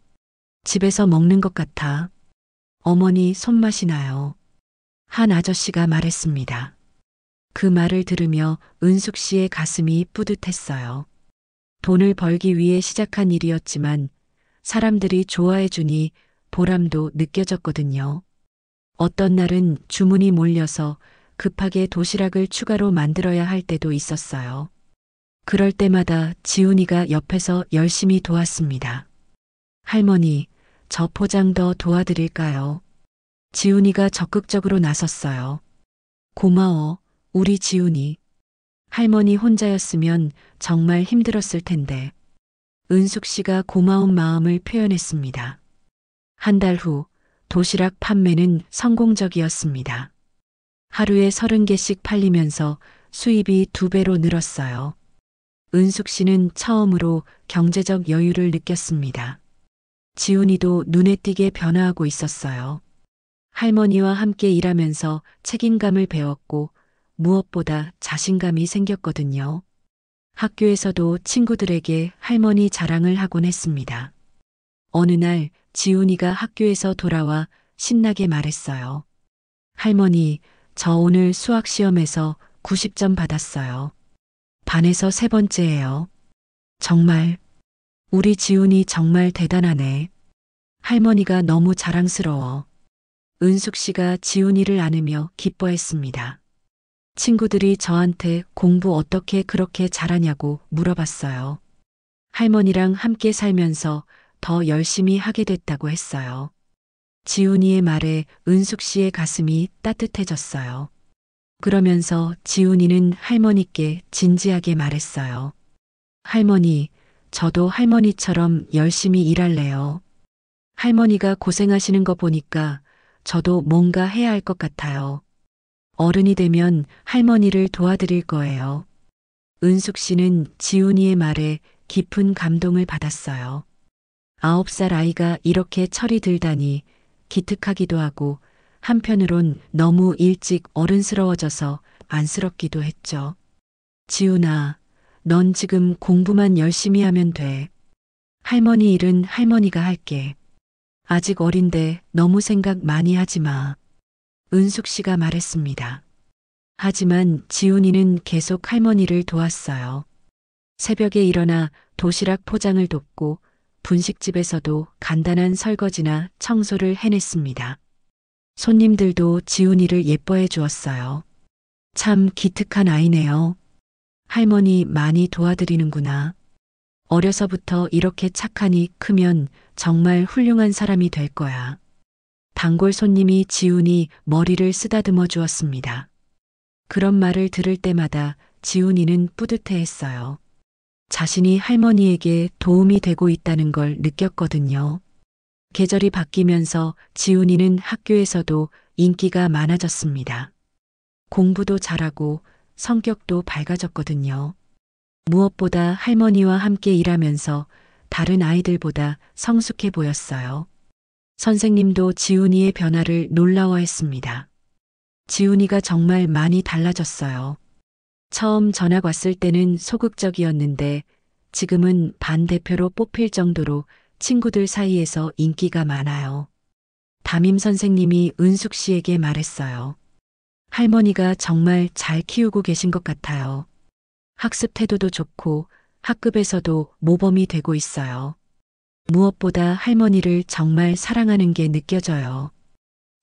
집에서 먹는 것 같아. 어머니 손맛이 나요. 한 아저씨가 말했습니다. 그 말을 들으며 은숙 씨의 가슴이 뿌듯했어요. 돈을 벌기 위해 시작한 일이었지만 사람들이 좋아해 주니 보람도 느껴졌거든요. 어떤 날은 주문이 몰려서 급하게 도시락을 추가로 만들어야 할 때도 있었어요. 그럴 때마다 지훈이가 옆에서 열심히 도왔습니다. 할머니, 저 포장 더 도와드릴까요? 지훈이가 적극적으로 나섰어요. 고마워, 우리 지훈이. 할머니 혼자였으면 정말 힘들었을 텐데. 은숙 씨가 고마운 마음을 표현했습니다. 한 달 후 도시락 판매는 성공적이었습니다. 하루에 30개씩 팔리면서 수입이 2배로 늘었어요. 은숙 씨는 처음으로 경제적 여유를 느꼈습니다. 지훈이도 눈에 띄게 변화하고 있었어요. 할머니와 함께 일하면서 책임감을 배웠고 무엇보다 자신감이 생겼거든요. 학교에서도 친구들에게 할머니 자랑을 하곤 했습니다. 어느 날 지훈이가 학교에서 돌아와 신나게 말했어요. 할머니, 저 오늘 수학 시험에서 90점 받았어요. 반에서 3번째예요. 정말, 우리 지훈이 정말 대단하네. 할머니가 너무 자랑스러워. 은숙 씨가 지훈이를 안으며 기뻐했습니다. 친구들이 저한테 공부 어떻게 그렇게 잘하냐고 물어봤어요. 할머니랑 함께 살면서 더 열심히 하게 됐다고 했어요. 지훈이의 말에 은숙 씨의 가슴이 따뜻해졌어요. 그러면서 지훈이는 할머니께 진지하게 말했어요. 할머니, 저도 할머니처럼 열심히 일할래요. 할머니가 고생하시는 거 보니까 저도 뭔가 해야 할 것 같아요. 어른이 되면 할머니를 도와드릴 거예요. 은숙 씨는 지훈이의 말에 깊은 감동을 받았어요. 9살 아이가 이렇게 철이 들다니 기특하기도 하고 한편으론 너무 일찍 어른스러워져서 안쓰럽기도 했죠. 지훈아, 넌 지금 공부만 열심히 하면 돼. 할머니 일은 할머니가 할게. 아직 어린데 너무 생각 많이 하지 마. 은숙 씨가 말했습니다. 하지만 지훈이는 계속 할머니를 도왔어요. 새벽에 일어나 도시락 포장을 돕고 분식집에서도 간단한 설거지나 청소를 해냈습니다. 손님들도 지훈이를 예뻐해 주었어요. 참 기특한 아이네요. 할머니 많이 도와드리는구나. 어려서부터 이렇게 착하니 크면 정말 훌륭한 사람이 될 거야. 단골 손님이 지훈이 머리를 쓰다듬어 주었습니다. 그런 말을 들을 때마다 지훈이는 뿌듯해했어요. 자신이 할머니에게 도움이 되고 있다는 걸 느꼈거든요. 계절이 바뀌면서 지훈이는 학교에서도 인기가 많아졌습니다. 공부도 잘하고 성격도 밝아졌거든요. 무엇보다 할머니와 함께 일하면서 다른 아이들보다 성숙해 보였어요. 선생님도 지훈이의 변화를 놀라워했습니다. 지훈이가 정말 많이 달라졌어요. 처음 전학 왔을 때는 소극적이었는데 지금은 반 대표로 뽑힐 정도로 친구들 사이에서 인기가 많아요. 담임 선생님이 은숙 씨에게 말했어요. 할머니가 정말 잘 키우고 계신 것 같아요. 학습 태도도 좋고 학급에서도 모범이 되고 있어요. 무엇보다 할머니를 정말 사랑하는 게 느껴져요.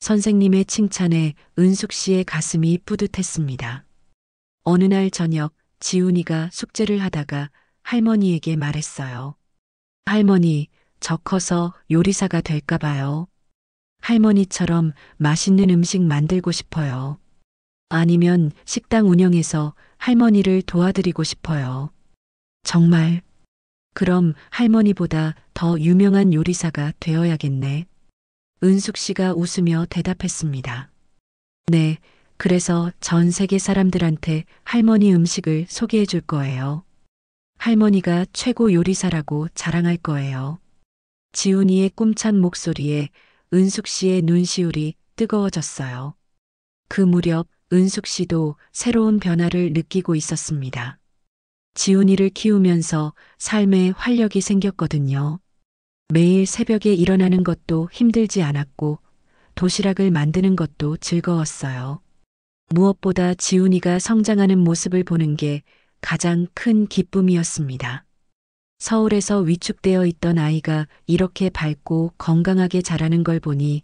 선생님의 칭찬에 은숙 씨의 가슴이 뿌듯했습니다. 어느 날 저녁 지훈이가 숙제를 하다가 할머니에게 말했어요. 할머니, 저 커서 요리사가 될까 봐요. 할머니처럼 맛있는 음식 만들고 싶어요. 아니면 식당 운영해서 할머니를 도와드리고 싶어요. 정말. 그럼 할머니보다 더 유명한 요리사가 되어야겠네. 은숙 씨가 웃으며 대답했습니다. 네, 그래서 전 세계 사람들한테 할머니 음식을 소개해 줄 거예요. 할머니가 최고 요리사라고 자랑할 거예요. 지훈이의 꿈찬 목소리에 은숙 씨의 눈시울이 뜨거워졌어요. 그 무렵 은숙 씨도 새로운 변화를 느끼고 있었습니다. 지훈이를 키우면서 삶에 활력이 생겼거든요. 매일 새벽에 일어나는 것도 힘들지 않았고 도시락을 만드는 것도 즐거웠어요. 무엇보다 지훈이가 성장하는 모습을 보는 게 가장 큰 기쁨이었습니다. 서울에서 위축되어 있던 아이가 이렇게 밝고 건강하게 자라는 걸 보니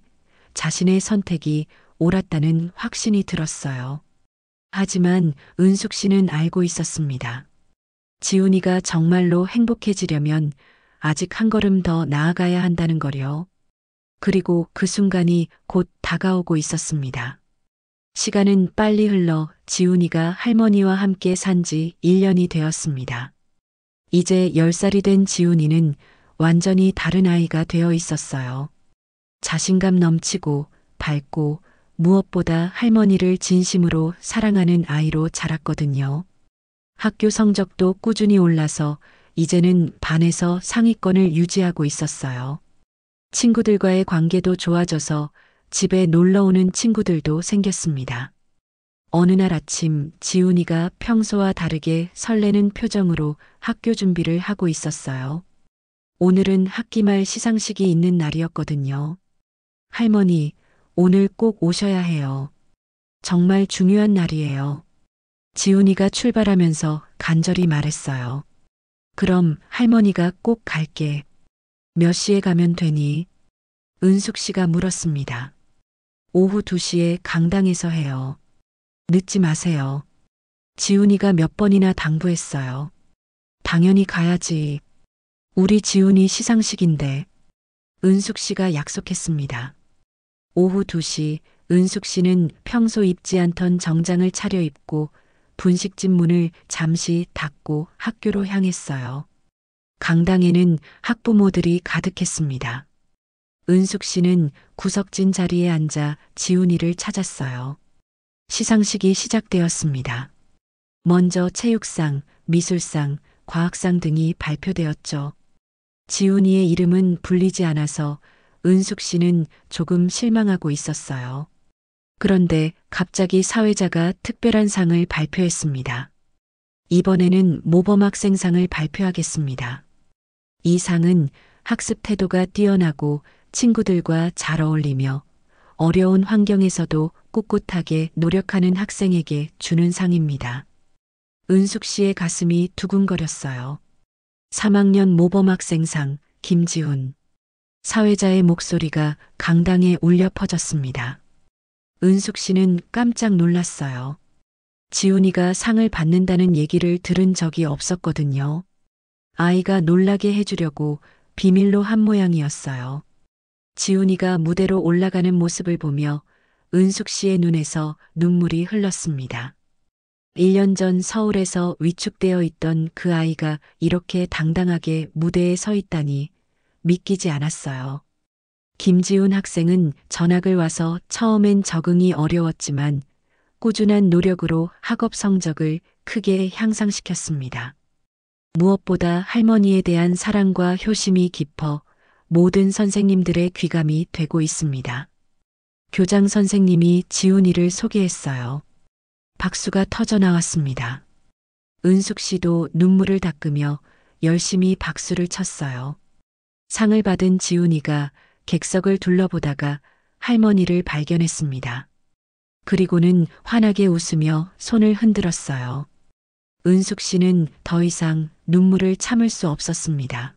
자신의 선택이 옳았다는 확신이 들었어요. 하지만 은숙 씨는 알고 있었습니다. 지훈이가 정말로 행복해지려면 아직 한 걸음 더 나아가야 한다는 거요. 그리고 그 순간이 곧 다가오고 있었습니다. 시간은 빨리 흘러 지훈이가 할머니와 함께 산 지 1년이 되었습니다. 이제 10살이 된 지훈이는 완전히 다른 아이가 되어 있었어요. 자신감 넘치고 밝고 무엇보다 할머니를 진심으로 사랑하는 아이로 자랐거든요. 학교 성적도 꾸준히 올라서 이제는 반에서 상위권을 유지하고 있었어요. 친구들과의 관계도 좋아져서 집에 놀러 오는 친구들도 생겼습니다. 어느 날 아침 지훈이가 평소와 다르게 설레는 표정으로 학교 준비를 하고 있었어요. 오늘은 학기말 시상식이 있는 날이었거든요. 할머니, 오늘 꼭 오셔야 해요. 정말 중요한 날이에요. 지훈이가 출발하면서 간절히 말했어요. 그럼 할머니가 꼭 갈게. 몇 시에 가면 되니? 은숙 씨가 물었습니다. 오후 2시에 강당에서 해요. 늦지 마세요. 지훈이가 몇 번이나 당부했어요. 당연히 가야지. 우리 지훈이 시상식인데. 은숙 씨가 약속했습니다. 오후 2시 은숙 씨는 평소 입지 않던 정장을 차려입고 분식집 문을 잠시 닫고 학교로 향했어요. 강당에는 학부모들이 가득했습니다. 은숙 씨는 구석진 자리에 앉아 지훈이를 찾았어요. 시상식이 시작되었습니다. 먼저 체육상, 미술상, 과학상 등이 발표되었죠. 지훈이의 이름은 불리지 않아서 은숙 씨는 조금 실망하고 있었어요. 그런데 갑자기 사회자가 특별한 상을 발표했습니다. 이번에는 모범학생상을 발표하겠습니다. 이 상은 학습 태도가 뛰어나고 친구들과 잘 어울리며 어려운 환경에서도 꿋꿋하게 노력하는 학생에게 주는 상입니다. 은숙 씨의 가슴이 두근거렸어요. 3학년 모범학생상 김지훈. 사회자의 목소리가 강당에 울려 퍼졌습니다. 은숙 씨는 깜짝 놀랐어요. 지훈이가 상을 받는다는 얘기를 들은 적이 없었거든요. 아이가 놀라게 해주려고 비밀로 한 모양이었어요. 지훈이가 무대로 올라가는 모습을 보며 은숙 씨의 눈에서 눈물이 흘렀습니다. 1년 전 서울에서 위축되어 있던 그 아이가 이렇게 당당하게 무대에 서 있다니 믿기지 않았어요. 김지훈 학생은 전학을 와서 처음엔 적응이 어려웠지만 꾸준한 노력으로 학업 성적을 크게 향상시켰습니다. 무엇보다 할머니에 대한 사랑과 효심이 깊어 모든 선생님들의 귀감이 되고 있습니다. 교장 선생님이 지훈이를 소개했어요. 박수가 터져 나왔습니다. 은숙 씨도 눈물을 닦으며 열심히 박수를 쳤어요. 상을 받은 지훈이가 객석을 둘러보다가 할머니를 발견했습니다. 그리고는 환하게 웃으며 손을 흔들었어요. 은숙 씨는 더 이상 눈물을 참을 수 없었습니다.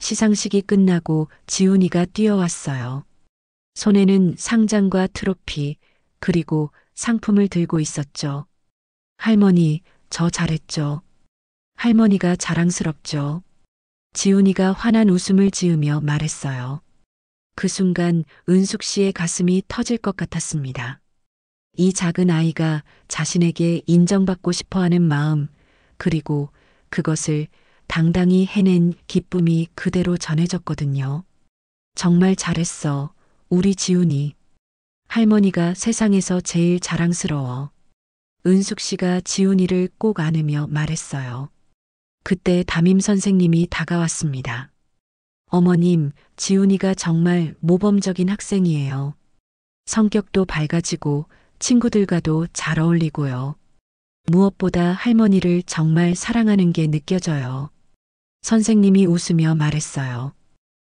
시상식이 끝나고 지훈이가 뛰어왔어요. 손에는 상장과 트로피, 그리고 상품을 들고 있었죠. 할머니, 저 잘했죠. 할머니가 자랑스럽죠. 지훈이가 환한 웃음을 지으며 말했어요. 그 순간 은숙 씨의 가슴이 터질 것 같았습니다. 이 작은 아이가 자신에게 인정받고 싶어 하는 마음, 그리고 그것을 당당히 해낸 기쁨이 그대로 전해졌거든요. 정말 잘했어, 우리 지훈이. 할머니가 세상에서 제일 자랑스러워. 은숙 씨가 지훈이를 꼭 안으며 말했어요. 그때 담임 선생님이 다가왔습니다. 어머님, 지훈이가 정말 모범적인 학생이에요. 성격도 밝아지고 친구들과도 잘 어울리고요. 무엇보다 할머니를 정말 사랑하는 게 느껴져요. 선생님이 웃으며 말했어요.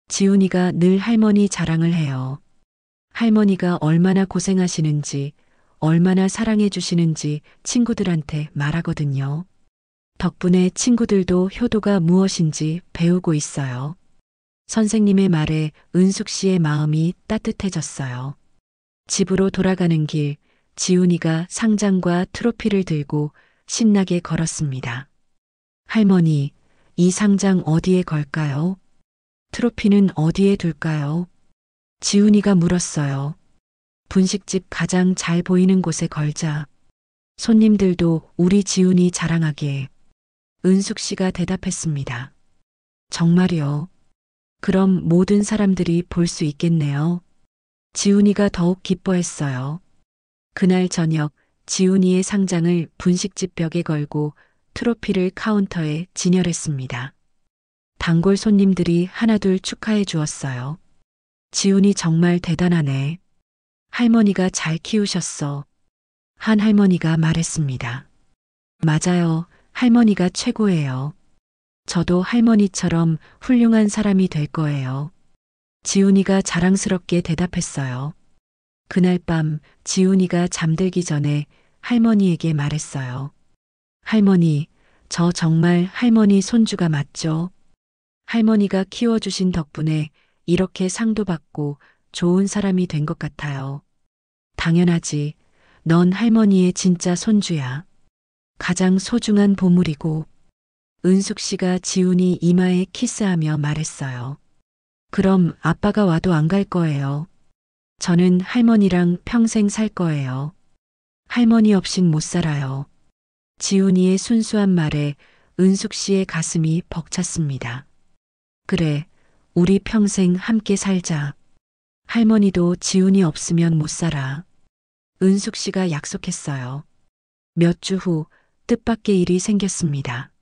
지훈이가 늘 할머니 자랑을 해요. 할머니가 얼마나 고생하시는지, 얼마나 사랑해 주시는지 친구들한테 말하거든요. 덕분에 친구들도 효도가 무엇인지 배우고 있어요. 선생님의 말에 은숙 씨의 마음이 따뜻해졌어요. 집으로 돌아가는 길, 지훈이가 상장과 트로피를 들고 신나게 걸었습니다. 할머니, 이 상장 어디에 걸까요? 트로피는 어디에 둘까요? 지훈이가 물었어요. 분식집 가장 잘 보이는 곳에 걸자. 손님들도 우리 지훈이 자랑하게. 은숙 씨가 대답했습니다. 정말요? 그럼 모든 사람들이 볼 수 있겠네요. 지훈이가 더욱 기뻐했어요. 그날 저녁 지훈이의 상장을 분식집 벽에 걸고 트로피를 카운터에 진열했습니다. 단골 손님들이 하나둘 축하해 주었어요. 지훈이 정말 대단하네. 할머니가 잘 키우셨어. 한 할머니가 말했습니다. 맞아요. 할머니가 최고예요. 저도 할머니처럼 훌륭한 사람이 될 거예요. 지훈이가 자랑스럽게 대답했어요. 그날 밤 지훈이가 잠들기 전에 할머니에게 말했어요. 할머니, 저 정말 할머니 손주가 맞죠? 할머니가 키워주신 덕분에 이렇게 상도 받고 좋은 사람이 된 것 같아요. 당연하지. 넌 할머니의 진짜 손주야. 가장 소중한 보물이고. 은숙 씨가 지훈이 이마에 키스하며 말했어요. 그럼 아빠가 와도 안 갈 거예요. 저는 할머니랑 평생 살 거예요. 할머니 없인 못 살아요. 지훈이의 순수한 말에 은숙 씨의 가슴이 벅찼습니다. 그래, 우리 평생 함께 살자. 할머니도 지훈이 없으면 못 살아. 은숙 씨가 약속했어요. 몇 주 후 뜻밖의 일이 생겼습니다.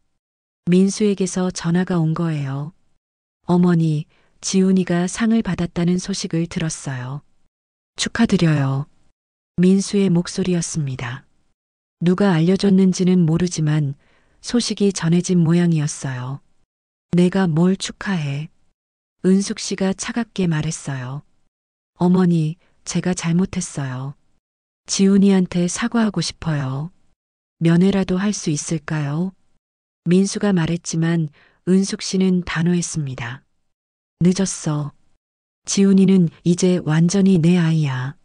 민수에게서 전화가 온 거예요. 어머니, 지훈이가 상을 받았다는 소식을 들었어요. 축하드려요. 민수의 목소리였습니다. 누가 알려줬는지는 모르지만 소식이 전해진 모양이었어요. 내가 뭘 축하해? 은숙 씨가 차갑게 말했어요. 어머니, 제가 잘못했어요. 지훈이한테 사과하고 싶어요. 면회라도 할 수 있을까요? 민수가 말했지만 은숙 씨는 단호했습니다. 늦었어. 지훈이는 이제 완전히 내 아이야.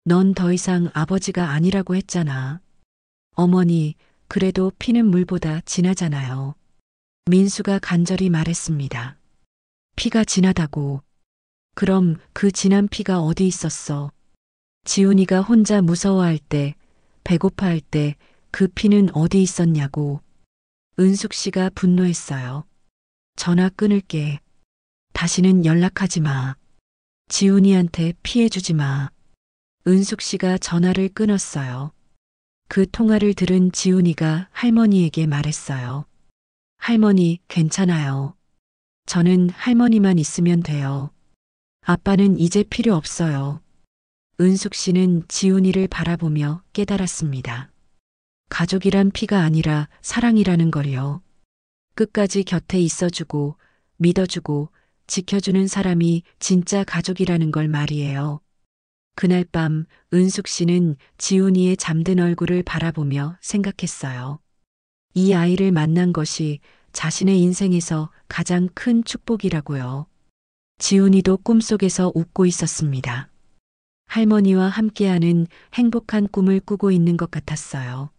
넌 더 이상 아버지가 아니라고 했잖아. 어머니, 그래도 피는 물보다 진하잖아요. 민수가 간절히 말했습니다. 피가 진하다고. 그럼 그 진한 피가 어디 있었어? 지훈이가 혼자 무서워할 때, 배고파할 때 그 피는 어디 있었냐고. 은숙 씨가 분노했어요. 전화 끊을게. 다시는 연락하지 마. 지훈이한테 피해주지 마. 은숙 씨가 전화를 끊었어요. 그 통화를 들은 지훈이가 할머니에게 말했어요. 할머니, 괜찮아요. 저는 할머니만 있으면 돼요. 아빠는 이제 필요 없어요. 은숙 씨는 지훈이를 바라보며 깨달았습니다. 가족이란 피가 아니라 사랑이라는 걸요. 끝까지 곁에 있어주고, 믿어주고, 지켜주는 사람이 진짜 가족이라는 걸 말이에요. 그날 밤 은숙 씨는 지훈이의 잠든 얼굴을 바라보며 생각했어요. 이 아이를 만난 것이 자신의 인생에서 가장 큰 축복이라고요. 지훈이도 꿈속에서 웃고 있었습니다. 할머니와 함께하는 행복한 꿈을 꾸고 있는 것 같았어요.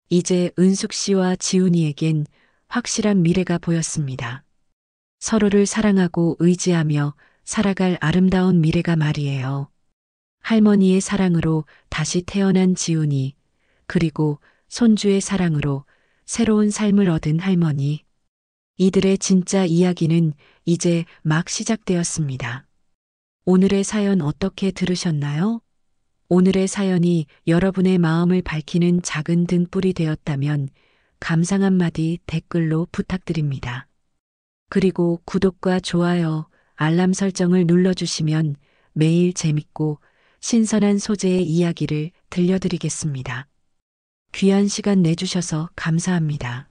이제 은숙 씨와 지훈이에겐 확실한 미래가 보였습니다. 서로를 사랑하고 의지하며 살아갈 아름다운 미래가 말이에요. 할머니의 사랑으로 다시 태어난 지훈이, 그리고 손주의 사랑으로 새로운 삶을 얻은 할머니. 이들의 진짜 이야기는 이제 막 시작되었습니다. 오늘의 사연 어떻게 들으셨나요? 오늘의 사연이 여러분의 마음을 밝히는 작은 등불이 되었다면 감상 한마디 댓글로 부탁드립니다. 그리고 구독과 좋아요, 알람 설정을 눌러주시면 매일 재밌고 신선한 소재의 이야기를 들려드리겠습니다. 귀한 시간 내주셔서 감사합니다.